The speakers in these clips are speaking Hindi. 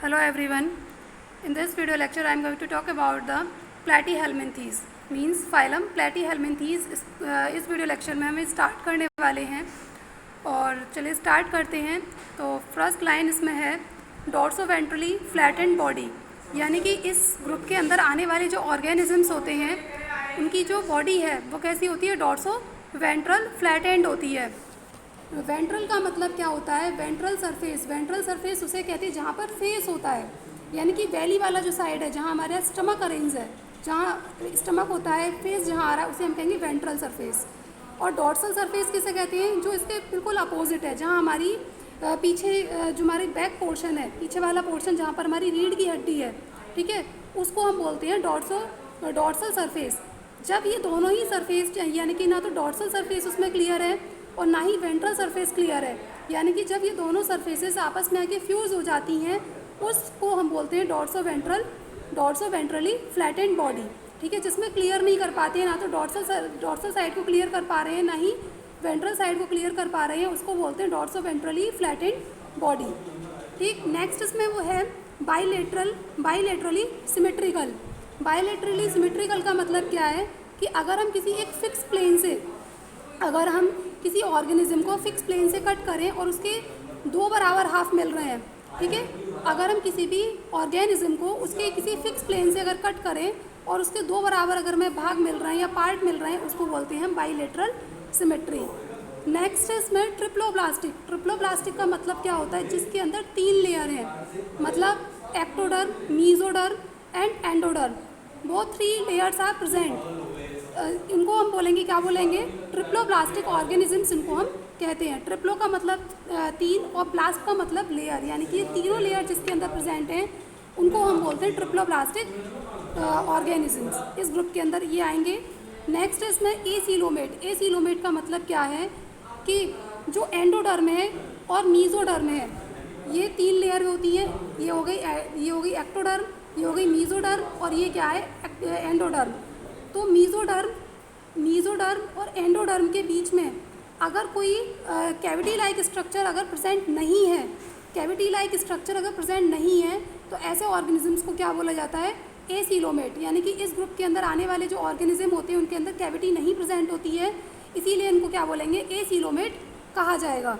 Hello everyone. In this video lecture I am going to talk about the Platyhelminthes means phylum Platyhelminthes। इस वीडियो लेक्चर में हम स्टार्ट करने वाले हैं और चलिए स्टार्ट करते हैं। तो फर्स्ट लाइन इसमें है डॉर्सोवेंट्रली फ्लैटेंड बॉडी, यानी कि इस ग्रुप के अंदर आने वाले जो ऑर्गेनिजम्स होते हैं उनकी जो बॉडी है वो कैसी होती है, डॉर्सोवेंट्रल फ्लैटेंड होती है। वेंट्रल का मतलब क्या होता है, वेंट्रल सरफेस। वेंट्रल सरफेस उसे कहते हैं जहाँ पर फेस होता है, यानी कि वैली वाला जो साइड है जहाँ हमारा स्टमक अरेंज है, जहाँ स्टमक होता है, फेस जहाँ आ रहा है उसे हम कहेंगे वेंट्रल सरफेस। और डॉर्सल सरफेस किसे कहते हैं, जो इसके बिल्कुल अपोजिट है, जहाँ हमारी पीछे जो हमारी बैक पोर्शन है, पीछे वाला पोर्शन जहाँ पर हमारी रीढ़ की हड्डी है, ठीक है, उसको हम बोलते हैं डॉर्सल सरफेस। जब ये दोनों ही सरफेस, यानी कि ना तो डॉर्सल सरफेस उसमें क्लियर है और ना ही वेंट्रल सरफेस क्लियर है, यानी कि जब ये दोनों सरफेसेस आपस में आके फ्यूज़ हो जाती हैं उसको हम बोलते हैं डॉर्सोवेंट्रली फ्लैटेंड बॉडी, ठीक है, जिसमें क्लियर नहीं कर पाते हैं, ना तो डॉर्सल साइड को क्लियर कर पा रहे हैं, ना ही वेंट्रल साइड को क्लियर कर पा रहे हैं, उसको बोलते हैं डॉर्सोवेंट्रली फ्लैटेंड बॉडी। ठीक, नेक्स्ट इसमें वो है बाईलेटरली सिमेट्रिकल। बाईलेटरली सिमेट्रिकल का मतलब क्या है कि अगर हम किसी एक फिक्स प्लेन से, अगर हम किसी ऑर्गेनिज्म को फिक्स प्लेन से कट करें और उसके दो बराबर हाफ मिल रहे हैं, ठीक है, अगर हम किसी भी ऑर्गेनिज्म को उसके किसी फिक्स प्लेन से अगर कट करें और उसके दो बराबर अगर में भाग मिल रहे हैं या पार्ट मिल रहे हैं, उसको बोलते हैं हम बाईलेटरल सिमेट्री। नेक्स्ट है इसमें ट्रिप्लोब्लास्टिक। ट्रिप्लोब्लास्टिक का मतलब क्या होता है, जिसके अंदर 3 लेयर हैं, मतलब एक्टोडर्म, मीजोडर्म एंड एंडोडर्म, वो 3 लेयर्स आर प्रेजेंट। इनको हम बोलेंगे, क्या बोलेंगे, ट्रिप्लोब्लास्टिक ऑर्गेनिजम्स इनको हम कहते हैं। ट्रिप्लो का मतलब 3 और ब्लास्ट का मतलब लेयर, यानी कि ये तीनों लेयर जिसके अंदर प्रेजेंट हैं उनको हम बोलते हैं ट्रिप्लोब्लास्टिक ऑर्गेनिजम्स। इस ग्रुप के अंदर ये आएंगे। नेक्स्ट है इसमें एसीलोमेट। एसीलोमेट का मतलब क्या है कि जो एंडोडर्म है और मीजोडर्म है, ये 3 लेयर होती हैं, ये हो गई एक्टोडर्म, ये हो गई मीजोडर्म और ये क्या है, एंडोडर्म। तो मीजोडर्म और एंडोडर्म के बीच में अगर कोई कैविटी लाइक स्ट्रक्चर अगर प्रेजेंट नहीं है, कैविटी लाइक स्ट्रक्चर अगर प्रेजेंट नहीं है तो ऐसे ऑर्गेनिजम्स को क्या बोला जाता है, एसीलोमेट। यानी कि इस ग्रुप के अंदर आने वाले जो ऑर्गेनिज्म होते हैं उनके अंदर कैविटी नहीं प्रेजेंट होती है, इसीलिए इनको क्या बोलेंगे, एसीलोमेट कहा जाएगा।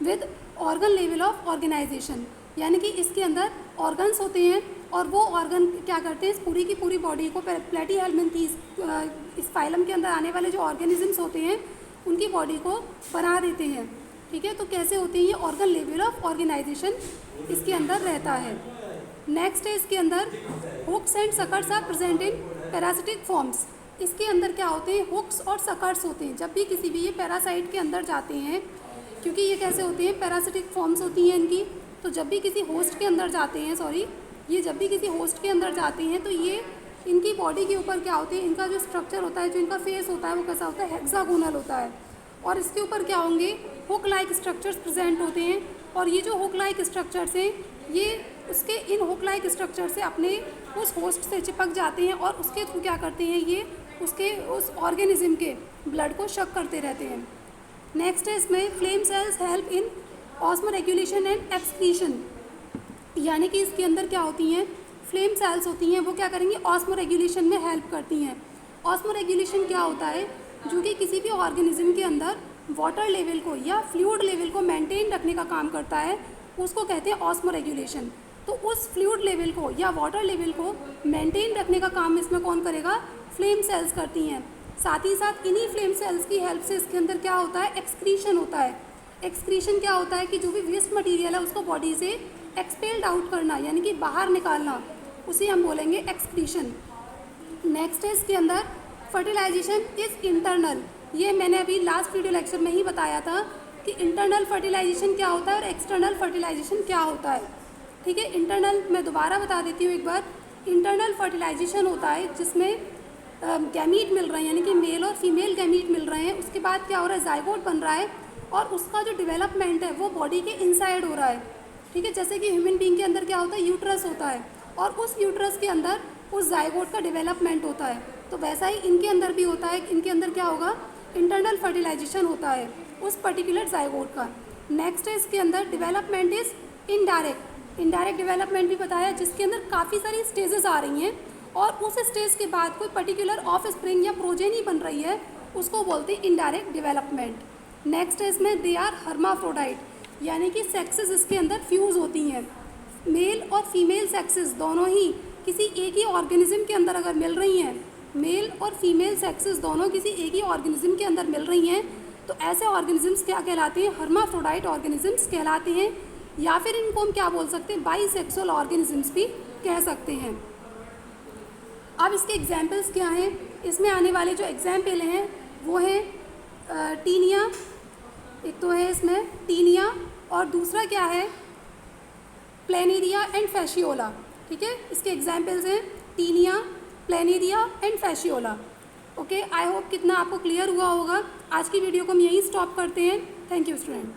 With organ level of organization, यानी कि इसके अंदर ऑर्गन्स होते हैं और वो ऑर्गन क्या करते हैं, इस पूरी की पूरी बॉडी को, प्लैटीहेल्मिन्थीज इस फाइलम के अंदर आने वाले जो ऑर्गेनिजम्स होते हैं उनकी बॉडी को बना देते हैं, ठीक है। तो कैसे होते हैं, ये ऑर्गन लेवल ऑफ ऑर्गेनाइजेशन इसके अंदर रहता है। नेक्स्ट है इसके अंदर hooks and suckers are present in parasitic forms. इसके अंदर क्या होते हैं, हुक्स और सकर्स होते हैं। जब भी किसी भी ये पैरासाइट के अंदर जाते हैं, क्योंकि ये कैसे होते हैं, पैरासिटिक फॉर्म्स होती हैं इनकी, तो जब भी किसी होस्ट के अंदर जाते हैं, ये जब भी किसी होस्ट के अंदर जाते हैं तो ये इनकी बॉडी के ऊपर क्या होते हैं, इनका जो स्ट्रक्चर होता है, जो इनका फेस होता है वो कैसा होता है, हेक्सागोनल होता है, और इसके ऊपर क्या होंगे, हुक लाइक स्ट्रक्चर्स प्रेजेंट होते हैं। और ये जो हुक लाइक स्ट्रक्चर्स हैं, ये उसके इन हुक लाइक स्ट्रक्चर से अपने उस होस्ट से चिपक जाते हैं और उसके थ्रू क्या करते हैं, ये उस ऑर्गेनिज्म के ब्लड को शक करते रहते हैं। नेक्स्ट है इसमें flame cells help in osmoregulation and excretion, यानी कि इसके अंदर क्या होती हैं, फ्लेम सेल्स होती हैं, वो क्या करेंगी, ऑस्मोरेगुलेशन में हेल्प करती हैं। ऑस्मोरेगुलेशन क्या होता है, जो कि किसी भी ऑर्गेनिज्म के अंदर वाटर लेवल को या फ्लूइड लेवल को मेंटेन रखने का काम करता है, उसको कहते हैं ऑस्मोरेगुलेशन। तो उस फ्लूइड लेवल को या वाटर लेवल को मेंटेन रखने का काम इसमें कौन करेगा, फ्लेम सेल्स करती हैं। साथ ही साथ इन्हीं फ्लेम सेल्स की हेल्प से इसके अंदर क्या होता है, एक्सक्रीशन होता है। एक्सक्रीशन क्या होता है कि जो भी वेस्ट मटीरियल है उसको बॉडी से एक्सपेल्ड आउट करना, यानी कि बाहर निकालना, उसे हम बोलेंगे एक्सक्रीशन। नेक्स्ट है इसके अंदर फर्टिलाइजेशन इज इंटरनल। ये मैंने अभी लास्ट वीडियो लेक्चर में ही बताया था कि इंटरनल फर्टिलाइजेशन क्या होता है और एक्सटर्नल फर्टिलाइजेशन क्या होता है, ठीक है। इंटरनल मैं दोबारा बता देती हूँ एक बार। इंटरनल फर्टिलाइजेशन होता है जिसमें गैमीट मिल रहे हैं, यानी कि मेल और फीमेल गैमीट मिल रहे हैं, उसके बाद क्या हो रहा है, जाइगोट बन रहा है और उसका जो डेवलपमेंट है वो बॉडी के इनसाइड हो रहा है, ठीक है। जैसे कि ह्यूमन बीइंग के अंदर क्या होता है, यूट्रस होता है और उस यूट्रस के अंदर उस जाइगोट का डेवलपमेंट होता है, तो वैसा ही इनके अंदर भी होता है। इनके अंदर क्या होगा, इंटरनल फर्टिलाइजेशन होता है उस पर्टिकुलर जाइगोट का। नेक्स्ट है इसके अंदर development is indirect, indirect development भी बताया, जिसके अंदर काफ़ी सारी स्टेजेस आ रही हैं और उस स्टेज के बाद कोई पर्टिकुलर ऑफ स्प्रिंग या प्रोजेनी बन रही है, उसको बोलते हैं इनडायरेक्ट डेवलपमेंट। नेक्स्ट है इसमें दे आर हर्माफ्रोडाइट, यानी कि सेक्सेस इसके अंदर फ्यूज़ होती हैं। मेल और फीमेल सेक्सेस दोनों ही किसी एक ही ऑर्गेनिज्म के अंदर अगर मिल रही हैं, मेल और फीमेल सेक्सेस दोनों किसी एक ही ऑर्गेनिज्म के अंदर मिल रही हैं, तो ऐसे ऑर्गेनिजम्स क्या कहलाते हैं? हर्माफ्रोडाइट ऑर्गेनिजम्स कहलाते हैं, या फिर इनको हम क्या बोल सकते हैं? बाईसेक्सुअल ऑर्गेनिजम्स भी कह सकते हैं। अब इसके एग्जाम्पल्स क्या हैं? इसमें आने वाले जो एग्जाम्पल हैं वो हैं टीनिया, एक तो है इसमें टीनिया, और दूसरा क्या है? Planaria and fasciola. ठीक है, इसके एग्जाम्पल्स हैं taenia, planaria and fasciola. Okay, I hope कितना आपको क्लियर हुआ होगा। आज की वीडियो को हम यहीं स्टॉप करते हैं। Thank you student.